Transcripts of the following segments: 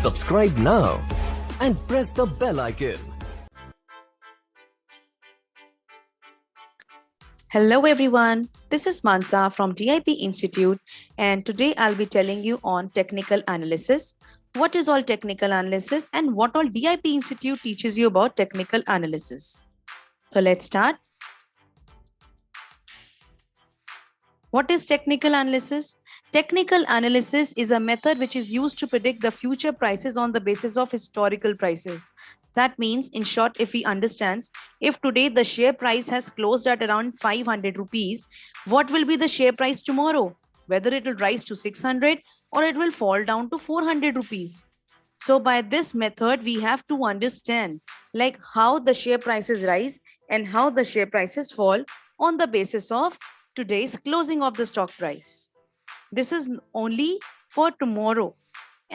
Subscribe now and press the bell icon. Hello everyone, this is Mansa from DIP Institute, and today I'll be telling you on technical analysis. What is all technical analysis and what all DIP Institute teaches you about technical analysis. So let's start. What is technical analysis? Technical analysis is a method which is used to predict the future prices on the basis of historical prices. That means, in short, if we understand, if today the share price has closed at around 500 rupees, what will be the share price tomorrow? Whether it will rise to 600 or it will fall down to 400 rupees. So by this method, we have to understand like how the share prices rise and how the share prices fall on the basis of today's closing of the stock price. This is only for tomorrow.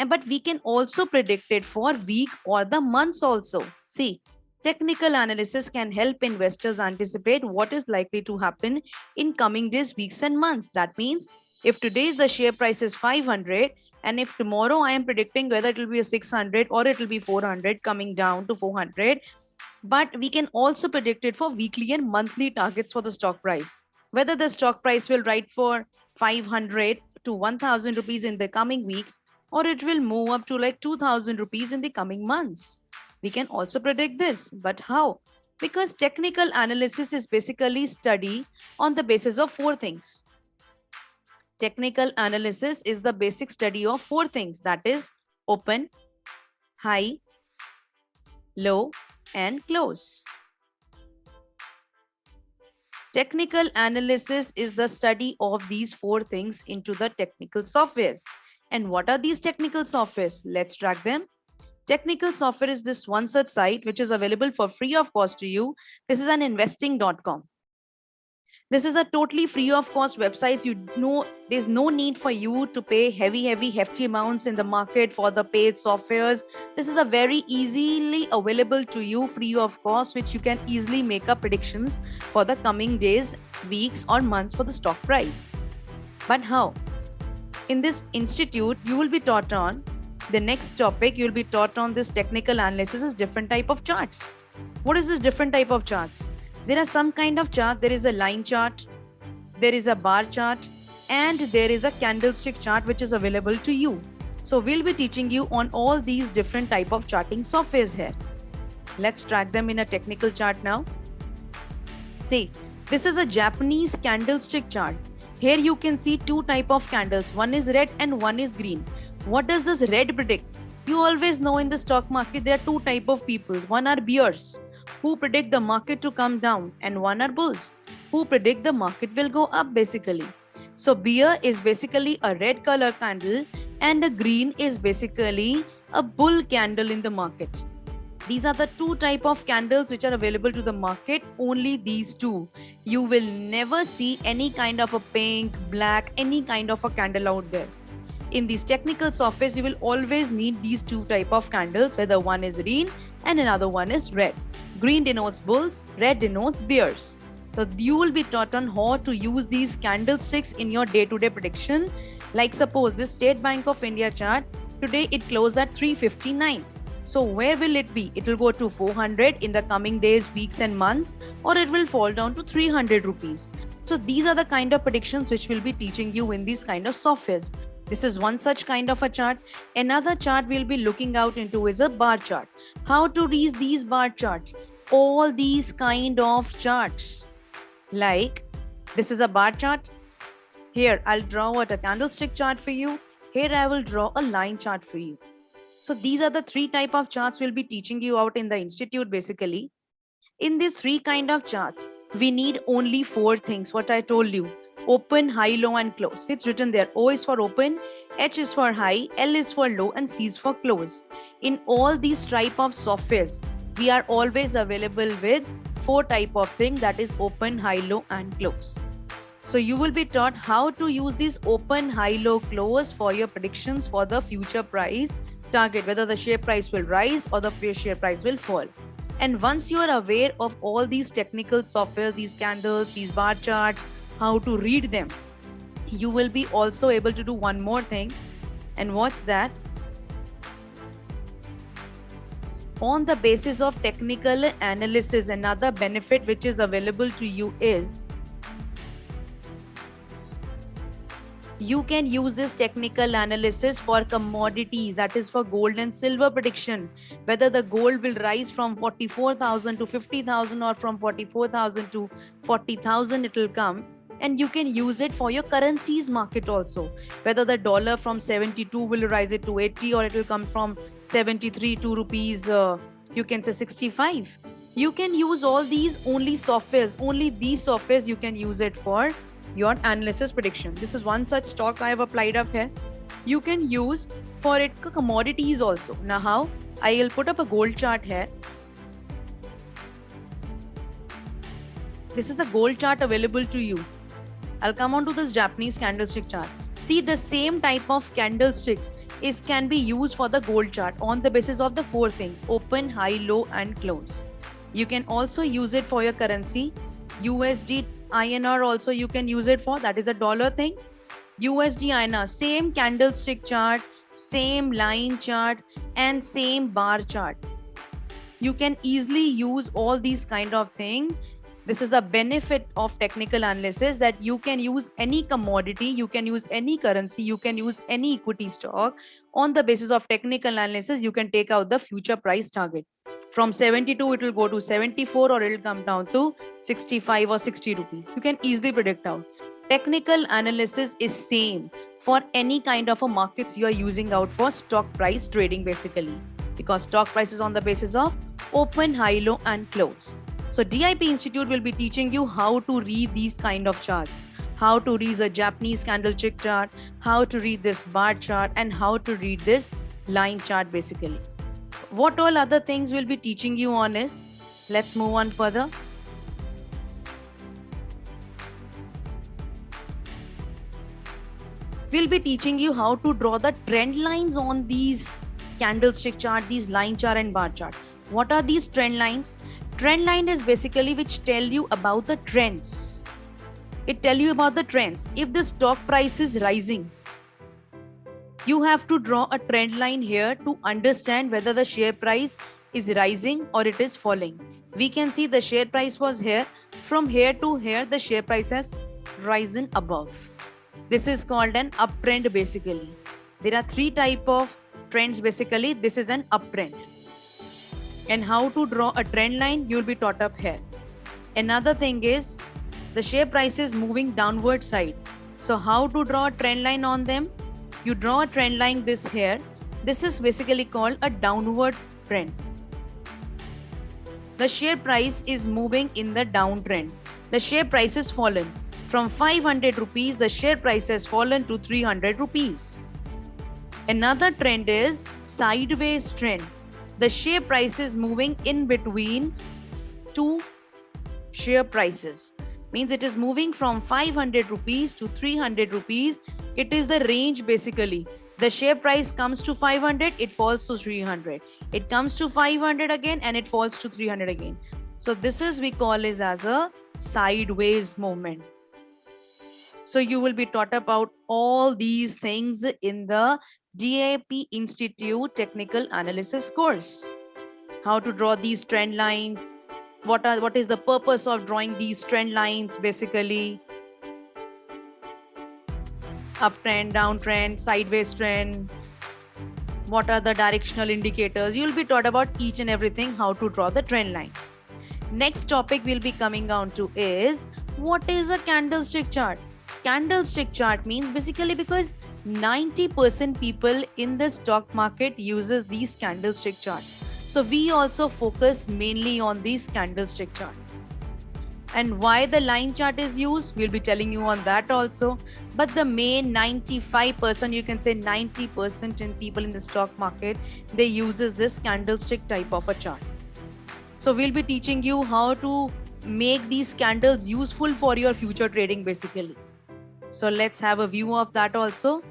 But we can also predict it for week or the months also. See, technical analysis can help investors anticipate what is likely to happen in coming days, weeks and months. That means if today the share price is 500 and if tomorrow I am predicting whether it will be a 600 or it will be 400 coming down to 400, but we can also predict it for weekly and monthly targets for the stock price. Whether the stock price will rise for 500 to 1000 rupees in the coming weeks or it will move up to like 2000 rupees in the coming months. We can also predict this, but how? Because technical analysis is basically study on the basis of four things. Technical analysis is the basic study of four things, that is open, high, low, and close. Technical analysis is the study of these four things into the technical softwares. And what are these technical softwares? Let's track them. Technical software is this one such site which is available for free of cost to you. This is an investing.com. This is a totally free of cost website. You know, there's no need for you to pay hefty amounts in the market for the paid softwares. This is a very easily available to you free of cost, which you can easily make up predictions for the coming days, weeks or months for the stock price. But how? In this institute, you will be taught on the next topic. You will be taught on this technical analysis is different type of charts. What is this different type of charts? There are some kind of chart. There is a line chart, there is a bar chart, and there is a candlestick chart which is available to you. So we'll be teaching you on all these different type of charting softwares here. Let's track them in a technical chart now. See, this is a Japanese candlestick chart. Here you can see two type of candles. One is red and one is green. What does this red predict? You always know in the stock market there are two type of people. One are bears who predict the market to come down, and one are bulls who predict the market will go up basically. So bear is basically a red color candle and a green is basically a bull candle in the market. These are the two type of candles which are available to the market, only these two. You will never see any kind of a pink, black, any kind of a candle out there. In these technical softwares, you will always need these two type of candles, whether one is green and another one is red. Green denotes bulls, red denotes bears. So you will be taught on how to use these candlesticks in your day-to-day prediction. Like suppose this State Bank of India chart, today it closed at 359. So where will it be? It will go to 400 in the coming days, weeks and months, or it will fall down to 300 rupees. So these are the kind of predictions which we'll be teaching you in these kind of softwares. This is one such kind of a chart. Another chart we'll be looking out into is a bar chart. How to read these bar charts? All these kind of charts. Like this is a bar chart. Here I'll draw out a candlestick chart for you. Here I will draw a line chart for you. So these are the three type of charts we'll be teaching you out in the institute basically. In these three kind of charts, we need only four things, what I told you. Open, high, low and close. It's written there. O is for open, H is for high, L is for low and C is for close. In all these type of softwares, we are always available with four type of thing, that is open, high, low and close. So you will be taught how to use this open, high, low, close for your predictions for the future price target, whether the share price will rise or the share price will fall. And once you are aware of all these technical software, these candles, these bar charts, how to read them, you will be also able to do one more thing. And what's that? On the basis of technical analysis, another benefit which is available to you is you can use this technical analysis for commodities, that is for gold and silver prediction, whether the gold will rise from 44,000 to 50,000 or from 44,000 to 40,000 it will come. And you can use it for your currencies market also, whether the dollar from 72 will rise it to 80 or it will come from 73 to rupees you can say 65. You can use all these only softwares, only these softwares you can use it for your analysis prediction. This is one such stock I have applied up here. You can use for it commodities also. Now how? I will put up a gold chart here. This is the gold chart available to you. I'll come on to this Japanese candlestick chart. See, the same type of candlesticks can be used for the gold chart on the basis of the four things: open, high, low and close. You can also use it for your currency. USD INR also you can use it for, that is a dollar thing. USD INR, same candlestick chart, same line chart and same bar chart. You can easily use all these kind of things. This is the benefit of technical analysis, that you can use any commodity, you can use any currency, you can use any equity stock. On the basis of technical analysis, you can take out the future price target. From 72, it will go to 74 or it will come down to 65 or 60 rupees. You can easily predict out. Technical analysis is same for any kind of a markets you are using out for stock price trading basically, because stock price is on the basis of open, high, low and close. So DIP Institute will be teaching you how to read these kind of charts, how to read a Japanese candlestick chart, how to read this bar chart and how to read this line chart basically. What all other things we'll be teaching you on is, let's move on further. We'll be teaching you how to draw the trend lines on these candlestick chart, these line chart and bar chart. What are these trend lines? Trend line is basically which tell you about the trends. It tell you about the trends. If the stock price is rising, you have to draw a trend line here to understand whether the share price is rising or it is falling. We can see the share price was here. From here to here, the share price has risen above. This is called an uptrend basically. There are three type of trends basically. This is an uptrend. And how to draw a trend line, you will be taught up here. Another thing is the share price is moving downward side. So how to draw a trend line on them? You draw a trend line this here. This is basically called a downward trend. The share price is moving in the downtrend. The share price is fallen. From 500 rupees, the share price has fallen to 300 rupees. Another trend is sideways trend. The share price is moving in between two share prices. Means it is moving from 500 rupees to 300 rupees. It is the range basically. The share price comes to 500, it falls to 300. It comes to 500 again and it falls to 300 again. So this is we call is as a sideways movement. So you will be taught about all these things in the DIP Institute Technical Analysis course. How to draw these trend lines, what is the purpose of drawing these trend lines basically, uptrend, downtrend, sideways trend, what are the directional indicators. You'll be taught about each and everything, how to draw the trend lines. Next topic we'll be coming down to is, what is a candlestick chart? Candlestick chart means basically because 90% people in the stock market uses these candlestick chart. So we also focus mainly on these candlestick chart. And why the line chart is used, we'll be telling you on that also. But the main 95%, you can say 90% in people in the stock market, they uses this candlestick type of a chart. So we'll be teaching you how to make these candles useful for your future trading basically. So let's have a view of that also.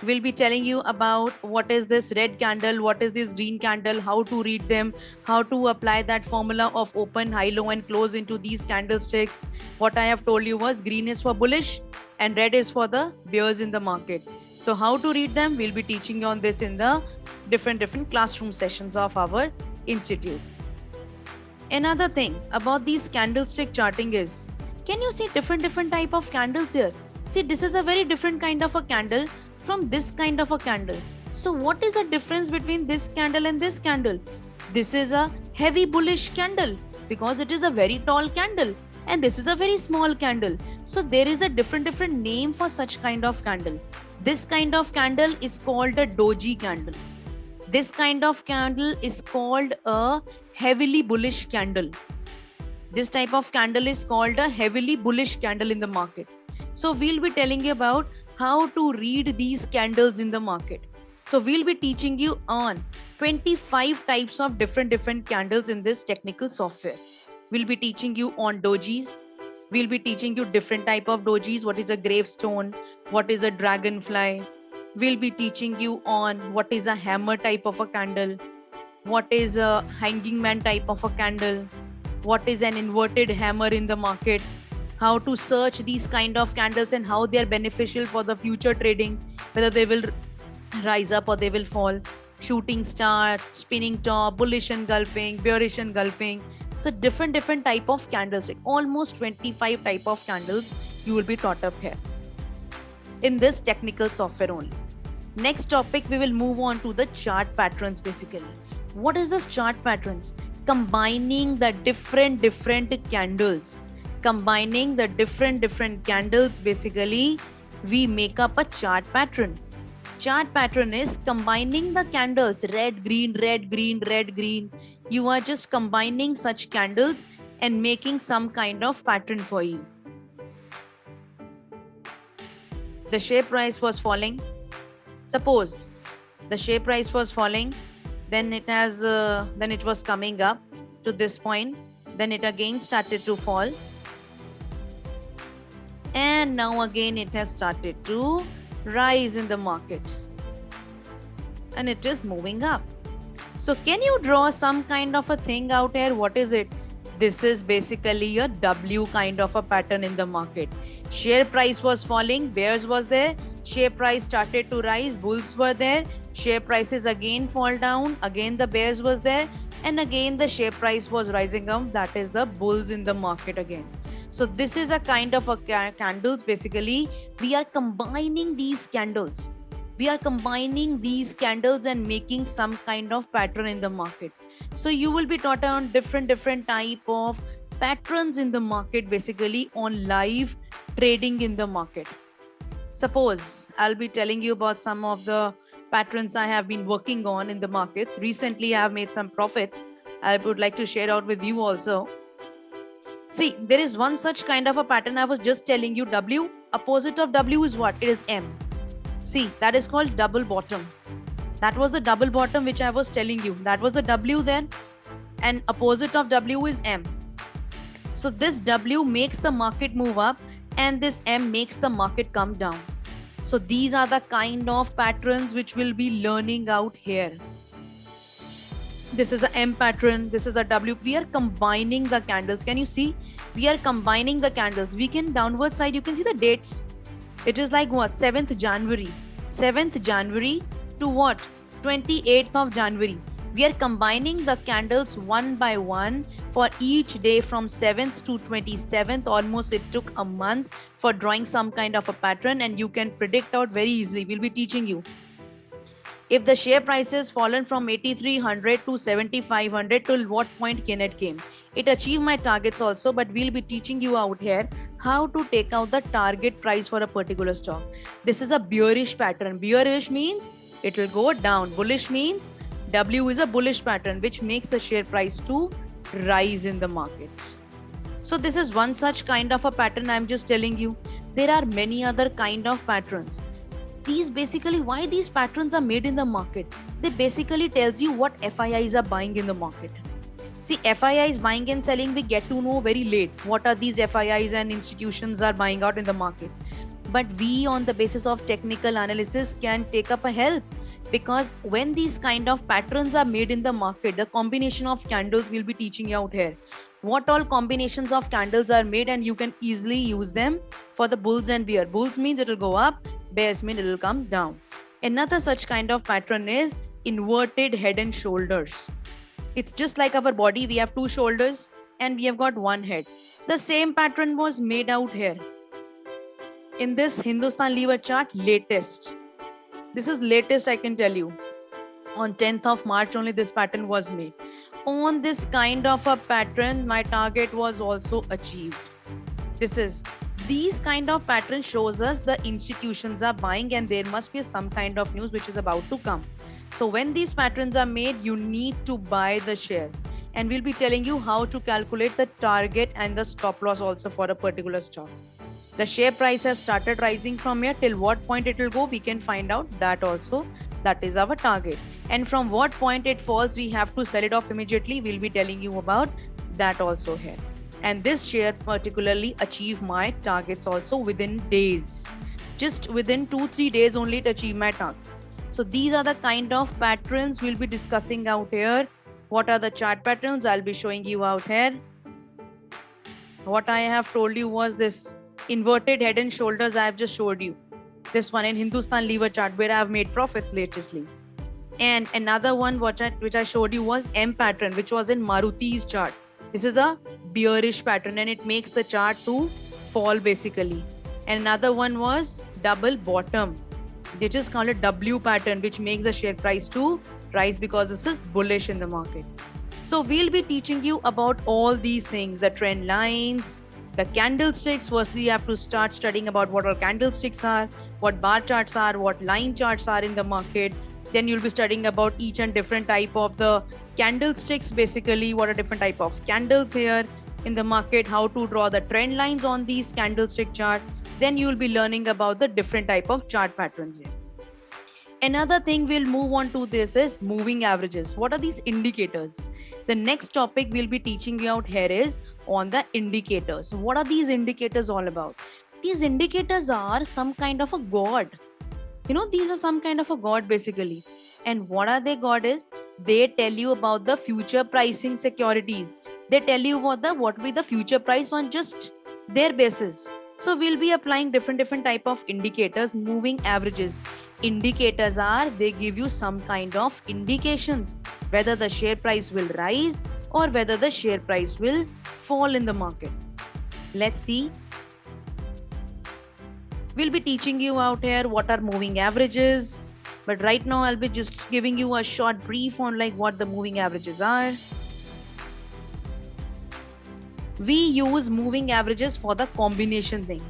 We'll be telling you about what is this red candle, what is this green candle, how to read them, how to apply that formula of open, high, low and close into these candlesticks. What I have told you was green is for bullish and red is for the bears in the market. So how to read them, we'll be teaching you on this in the different classroom sessions of our institute. Another thing about these candlestick charting is, can you see different type of candles here? See, this is a very different kind of a candle from this kind of a candle. So what is the difference between this candle and this candle? This is a heavy bullish candle because it is a very tall candle, and this is a very small candle. So there is a different name for such kind of candle. This kind of candle is called a doji candle. This kind of candle is called a heavily bullish candle. This type of candle is called a heavily bullish candle in the market. So we'll be telling you about how to read these candles in the market. So we'll be teaching you on 25 types of different candles in this technical software. We'll be teaching you on dojis. We'll be teaching you different type of dojis. What is a gravestone? What is a dragonfly? We'll be teaching you on what is a hammer type of a candle, what is a hanging man type of a candle, what is an inverted hammer in the market, how to search these kind of candles and how they are beneficial for the future trading, whether they will rise up or they will fall, shooting star, spinning top, bullish engulfing, bearish engulfing. So different type of candles, like almost 25 type of candles you will be taught up here in this technical software only. Next topic, we will move on to the chart patterns basically. What is this chart patterns? Combining the different candles. Combining the different candles, basically, we make up a chart pattern. Chart pattern is combining the candles, red, green, red, green, red, green. You are just combining such candles and making some kind of pattern for you. The share price was falling. Suppose the share price was falling, then it was coming up to this point, then it again started to fall, and now again it has started to rise in the market, and it is moving up. So can you draw some kind of a thing out here? What is it? This is basically a W kind of a pattern in the market. Share price was falling, bears was there, share price started to rise, bulls were there, share prices again fall down, again the bears was there, and again the share price was rising up, that is the bulls in the market again. So this is a kind of a candles. Basically, we are combining these candles. We are combining these candles and making some kind of pattern in the market. So you will be taught on different type of patterns in the market, basically on live trading in the market. Suppose I'll be telling you about some of the patterns I have been working on in the markets. Recently, I have made some profits. I would like to share out with you also. See, there is one such kind of a pattern I was just telling you. W, opposite of W is what? It is M. See, that is called double bottom. That was the double bottom which I was telling you. That was the W then, and opposite of W is M. So this W makes the market move up, and this M makes the market come down. So these are the kind of patterns which we'll be learning out here. This is the M pattern, this is the W. We are combining the candles. Can you see? We are combining the candles. We can downward side, you can see the dates. It is like what? 7th January. 7th January to what? 28th of January. We are combining the candles one by one for each day from 7th to 27th. Almost it took a month for drawing some kind of a pattern, and you can predict out very easily. We'll be teaching you. If the share price has fallen from 8,300 to 7,500, till what point can it came? It achieved my targets also, but we'll be teaching you out here how to take out the target price for a particular stock. This is a bearish pattern. Bearish means it will go down. Bullish means W is a bullish pattern which makes the share price to rise in the market. So this is one such kind of a pattern I'm just telling you. There are many other kind of patterns. These basically, why these patterns are made in the market? They basically tells you what FIIs are buying in the market. See, FIIs buying and selling, we get to know very late what are these FIIs and institutions are buying out in the market. But we, on the basis of technical analysis, can take up a help, because when these kind of patterns are made in the market, the combination of candles we'll be teaching you out here. What all combinations of candles are made, and you can easily use them for the bulls and bear. Bulls means it will go up, bears mean it will come down. Another such kind of pattern is inverted head and shoulders. It's just like our body. We have two shoulders and we have got one head. The same pattern was made out here in this Hindustan lever chart, latest. This is latest, I can tell you. On 10th of March only this pattern was made. On this kind of a pattern, my target was also achieved. These kind of pattern shows us the institutions are buying and there must be some kind of news which is about to come. So when these patterns are made, you need to buy the shares, and we'll be telling you how to calculate the target and the stop loss also for a particular stock. The share price has started rising from here. Till what point it will go, we can find out that also. That is our target. And from what point it falls, we have to sell it off immediately. We'll be telling you about that also here. And this share particularly achieved my targets also within days. Just within 2-3 days only it achieved my target. So these are the kind of patterns we'll be discussing out here. What are the chart patterns? I'll be showing you out here. What I have told you was this inverted head and shoulders. I have just showed you this one in Hindustan lever chart where I have made profits latestly. And another one which I showed you was M pattern, which was in Maruti's chart. This is a bearish pattern and it makes the chart to fall basically. And another one was double bottom, which is called a W pattern, which makes the share price to rise because this is bullish in the market. So we'll be teaching you about all these things, the trend lines, the candlesticks. Firstly, you have to start studying about what our candlesticks are, what bar charts are, what line charts are in the market. Then you'll be studying about each and different type of the candlesticks, basically what are different type of candles here in the market, how to draw the trend lines on these candlestick chart. Then you'll be learning about the different type of chart patterns here. Another thing we'll move on to this is moving averages. What are these indicators? The next topic we'll be teaching you out here is on the indicators. What are these indicators all about? These indicators are some kind of a god. These are some kind of a god basically. And what are they god is? They tell you about the future pricing securities. They tell you what will be the future price on just their basis. So we'll be applying different type of indicators, moving averages. Indicators are, they give you some kind of indications whether the share price will rise or whether the share price will fall in the market. Let's see. We'll be teaching you out here what are moving averages. But right now I'll be just giving you a short brief on like what the moving averages are. We use moving averages for the combination thing.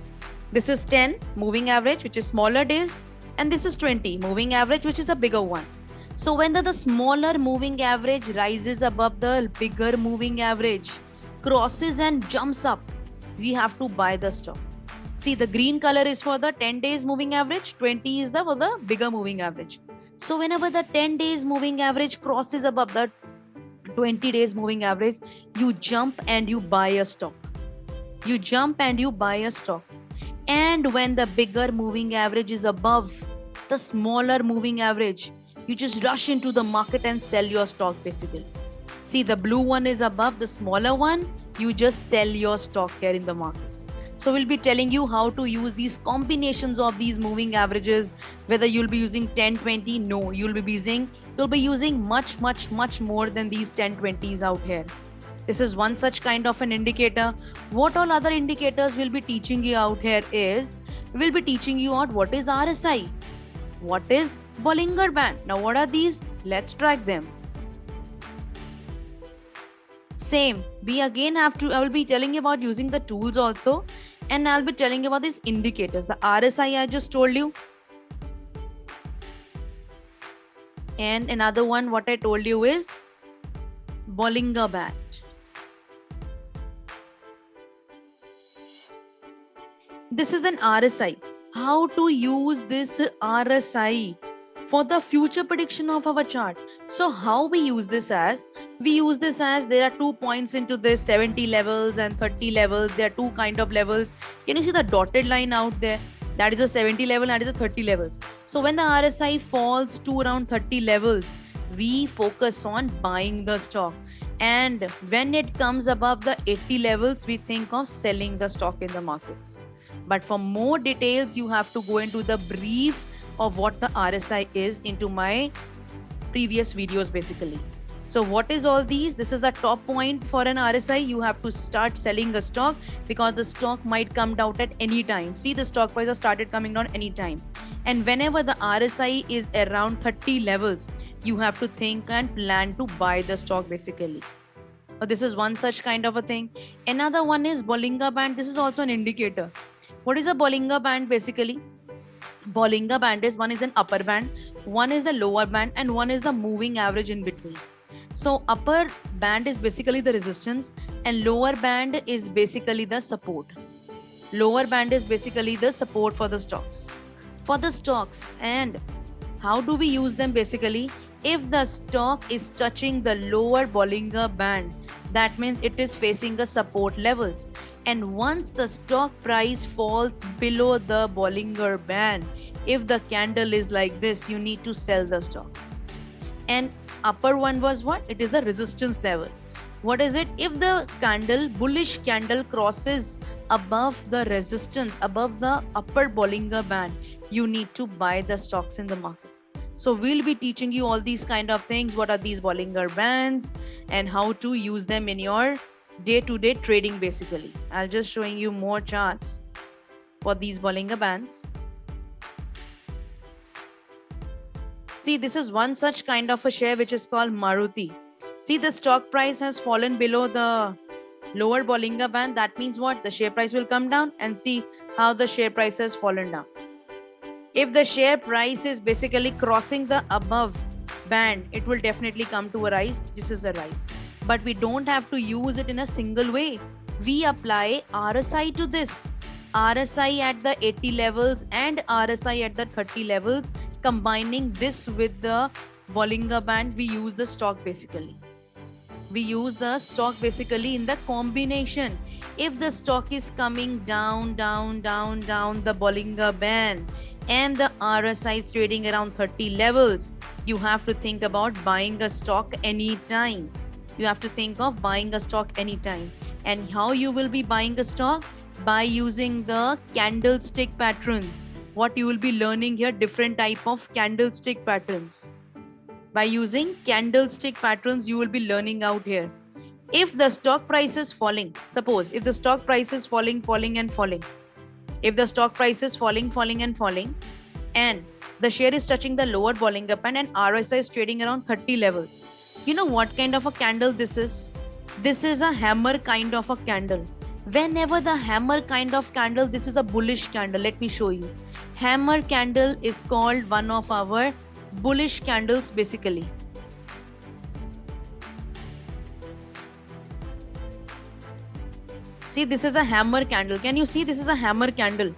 This is 10 moving average, which is smaller days, and this is 20 moving average, which is a bigger one. So when the smaller moving average rises above the bigger moving average, crosses and jumps up, we have to buy the stock. See, the green color is for the 10 days moving average, 20 is for the bigger moving average. So whenever the 10 days moving average crosses above the 20 days moving average, you jump and you buy a stock. You jump and you buy a stock. And when the bigger moving average is above the smaller moving average, you just rush into the market and sell your stock basically. See, the blue one is above the smaller one, you just sell your stock here in the markets. So we'll be telling you how to use these combinations of these moving averages, whether you'll be using 10, 20, no, you'll be using much more than these 10, 20s out here. This is one such kind of an indicator. What all other indicators we'll be teaching you out here is, we'll be teaching you out what is RSI, what is Bollinger Band. Now what are these? Let's track them. Same, I will be telling you about using the tools also, and I'll be telling you about these indicators. The RSI I just told you, and another one what I told you is Bollinger Band. This is an RSI. How to use this RSI for the future prediction of our chart? So how we use this as, there are 2 points into this, 70 levels and 30 levels. There are two kind of levels. Can you see the dotted line out there? That is a 70 level, that is a 30 levels. So when the RSI falls to around 30 levels, we focus on buying the stock. And when it comes above the 80 levels, we think of selling the stock in the markets. But for more details, you have to go into the brief of what the RSI is into my previous videos basically. So what is all these? This is the top point for an RSI. You have to start selling a stock because the stock might come down at any time. See, the stock price has started coming down anytime. And whenever the RSI is around 30 levels, you have to think and plan to buy the stock basically. So this is one such kind of a thing. Another one is Bollinger Band. This is also an indicator. What is a Bollinger Band basically? Bollinger Band is one is an upper band, one is the lower band, and one is the moving average in between. So upper band is basically the resistance and lower band is basically the support. Lower band is basically the support for the stocks. For the stocks, and how do we use them basically? If the stock is touching the lower Bollinger Band, that means it is facing the support levels. And once the stock price falls below the Bollinger Band, if the candle is like this, you need to sell the stock. And upper one was what? It is the resistance level. What is it? If the candle, bullish candle crosses above the resistance, above the upper Bollinger Band, you need to buy the stocks in the market. So we'll be teaching you all these kind of things. What are these Bollinger Bands and how to use them in your day-to-day trading basically. I'll just showing you more charts for these Bollinger Bands. See, this is one such kind of a share which is called Maruti. See, the stock price has fallen below the lower Bollinger Band. That means what? The share price will come down, and see how the share price has fallen down. If the share price is basically crossing the above band, it will definitely come to a rise. This is a rise. But we don't have to use it in a single way. We apply RSI to this. RSI at the 80 levels and RSI at the 30 levels. Combining this with the Bollinger Band, we use the stock basically. We use the stock basically in the combination. If the stock is coming down the Bollinger Band and the RSI is trading around 30 levels, you have to think about buying a stock anytime. You have to think of buying a stock anytime. And how you will be buying a stock? By using the candlestick patterns. What you will be learning here, different type of candlestick patterns. By using candlestick patterns, you will be learning out here. If the stock price is falling, suppose if the stock price is falling and falling, if the stock price is falling and falling, and the share is touching the lower Bollinger Band and RSI is trading around 30 levels, you know what kind of a candle this is? This is a hammer kind of a candle. Whenever the hammer kind of candle, this is a bullish candle. Let me show you. Hammer candle is called one of our bullish candles basically. See, this is a hammer candle. Can you see? This is a hammer candle.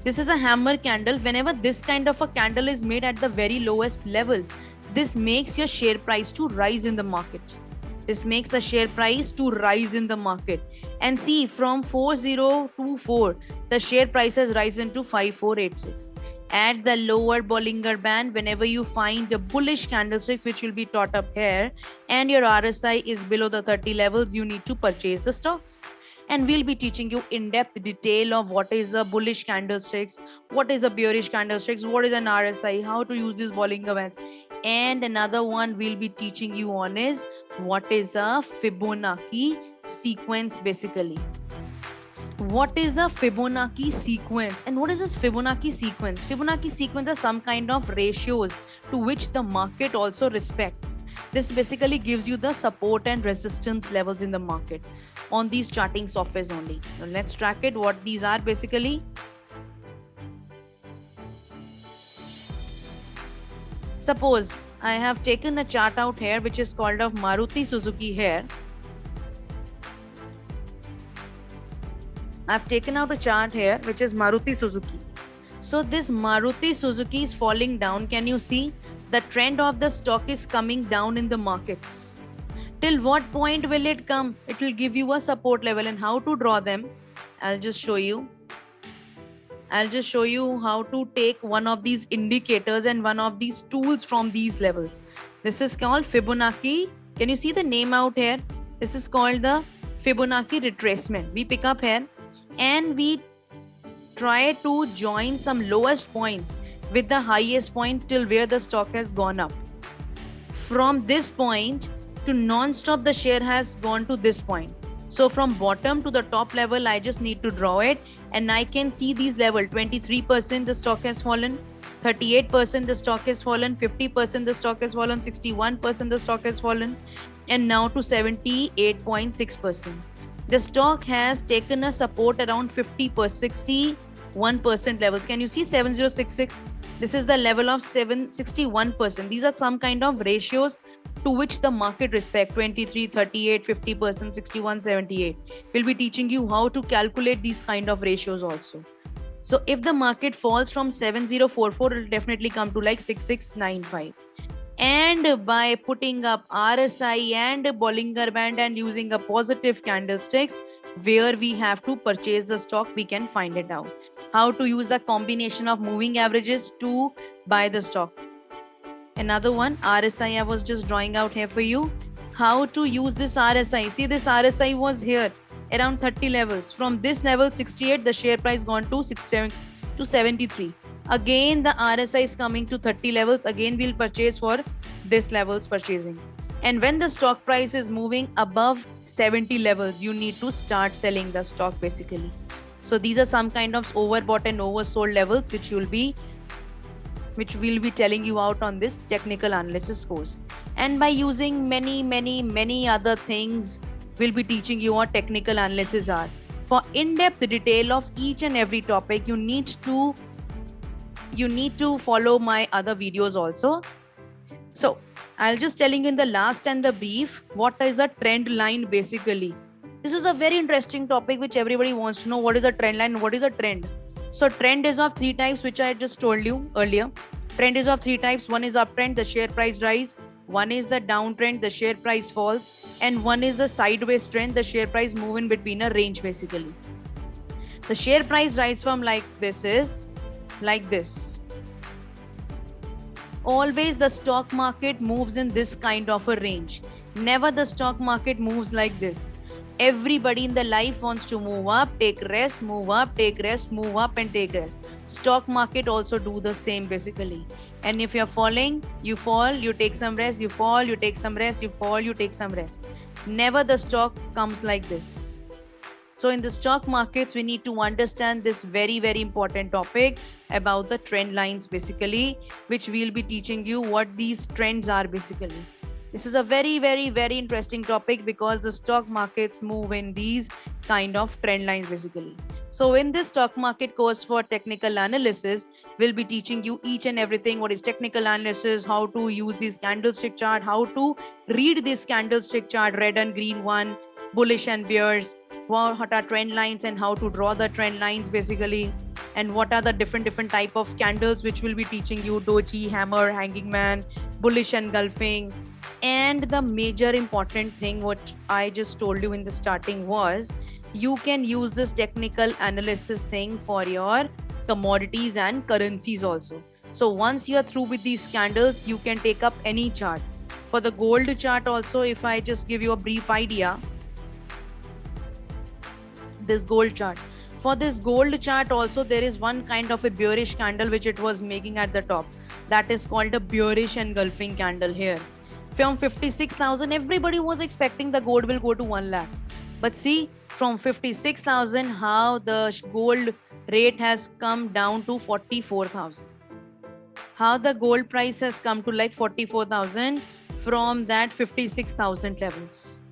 This is a hammer candle. Whenever this kind of a candle is made at the very lowest level, this makes your share price to rise in the market. This makes the share price to rise in the market. And see, from 4024, the share price has risen to 5486. At the lower Bollinger Band, whenever you find the bullish candlesticks, which will be taught up here, and your RSI is below the 30 levels, you need to purchase the stocks. And we'll be teaching you in-depth detail of what is a bullish candlesticks, what is a bearish candlesticks, what is an RSI, how to use these Bollinger Bands. And another one we'll be teaching you on is what is a Fibonacci sequence basically. What is a Fibonacci sequence and what is this Fibonacci sequence? Fibonacci sequence are some kind of ratios to which the market also respects. This basically gives you the support and resistance levels in the market on these charting softwares only. Now let's track it, what these are basically. Suppose I have taken a chart out here which is called of Maruti Suzuki here. I've taken out a chart here which is Maruti Suzuki. So this Maruti Suzuki is falling down. Can you see? The trend of the stock is coming down in the markets. Till what point will it come? It will give you a support level, and how to draw them, I'll just show you. I'll just show you how to take one of these indicators and one of these tools from these levels. This is called Fibonacci. Can you see the name out here? This is called the Fibonacci retracement. We pick up here and we try to join some lowest points with the highest point till where the stock has gone up. From this point to non-stop, the share has gone to this point. So from bottom to the top level, I just need to draw it, and I can see these level. 23% the stock has fallen, 38% the stock has fallen, 50% the stock has fallen, 61% the stock has fallen, and now to 78.6%. The stock has taken a support around 61% levels. Can you see 7066? This is the level of 61%. These are some kind of ratios to which the market respect. 23, 38, 50%, 61, 78. We'll be teaching you how to calculate these kind of ratios also. So if the market falls from 7044, it will definitely come to like 6695. And by putting up RSI and Bollinger Band and using a positive candlesticks where we have to purchase the stock, we can find it out. How to use the combination of moving averages to buy the stock. Another one, RSI, I was just drawing out here for you. How to use this RSI. See, this RSI was here around 30 levels. From this level 68, the share price gone to 67 to 73. Again, the RSI is coming to 30 levels. Again, we'll purchase for this levels purchasing. And when the stock price is moving above 70 levels, you need to start selling the stock basically. So these are some kind of overbought and oversold levels which we'll be telling you out on this technical analysis course. And by using many other things, we'll be teaching you what technical analysis are. For in-depth detail of each and every topic, you need to follow my other videos also. So I'll just telling you in the last and the brief, what is a trend line basically. This is a very interesting topic which everybody wants to know. What is a trend line? What is a trend? So trend is of three types, which I just told you earlier. Trend is of three types. One is uptrend, the share price rise. One is the downtrend, the share price falls. And one is the sideways trend, the share price move in between a range basically. The share price rise from like this is like this. Always the stock market moves in this kind of a range. Never the stock market moves like this. Everybody in the life wants to move up, take rest, move up, take rest, move up and take rest. Stock market also do the same basically. And if you're falling, you fall, you take some rest, you fall, you take some rest, you fall, you take some rest. Never the stock comes like this. So in the stock markets, we need to understand this very important topic about the trend lines basically, which we'll be teaching you what these trends are basically. This is a very interesting topic because the stock markets move in these kind of trend lines basically. So in this stock market course for technical analysis, we'll be teaching you each and everything. What is technical analysis, how to use this candlestick chart, how to read this candlestick chart, red and green one, bullish and bears, what are trend lines and how to draw the trend lines basically, and what are the different type of candles which will be teaching you, doji, hammer, hanging man, bullish engulfing. And the major important thing what I just told you in the starting was you can use this technical analysis thing for your commodities and currencies also. So once you are through with these candles, you can take up any chart. For the gold chart also, if I just give you a brief idea, this gold chart. For this gold chart also, there is one kind of a bearish candle which it was making at the top. That is called a bearish engulfing candle here. From 56,000, everybody was expecting the gold will go to 1 lakh. But see, from 56,000, how the gold rate has come down to 44,000. How the gold price has come to like 44,000 from that 56,000 levels.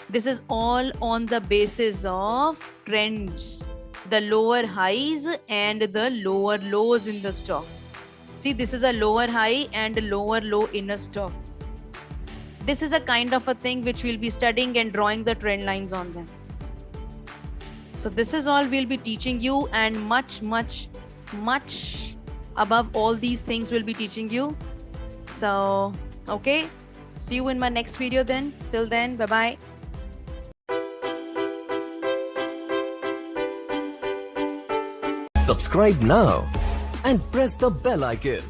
This is all on the basis of trends, the lower highs and the lower lows in the stock. See, this is a lower high and a lower low in a stock. This is a kind of a thing which we'll be studying and drawing the trend lines on them. So this is all we'll be teaching you, and much above all these things we'll be teaching you. So, okay. See you in my next video then. Till then, bye-bye. Subscribe now and press the bell icon.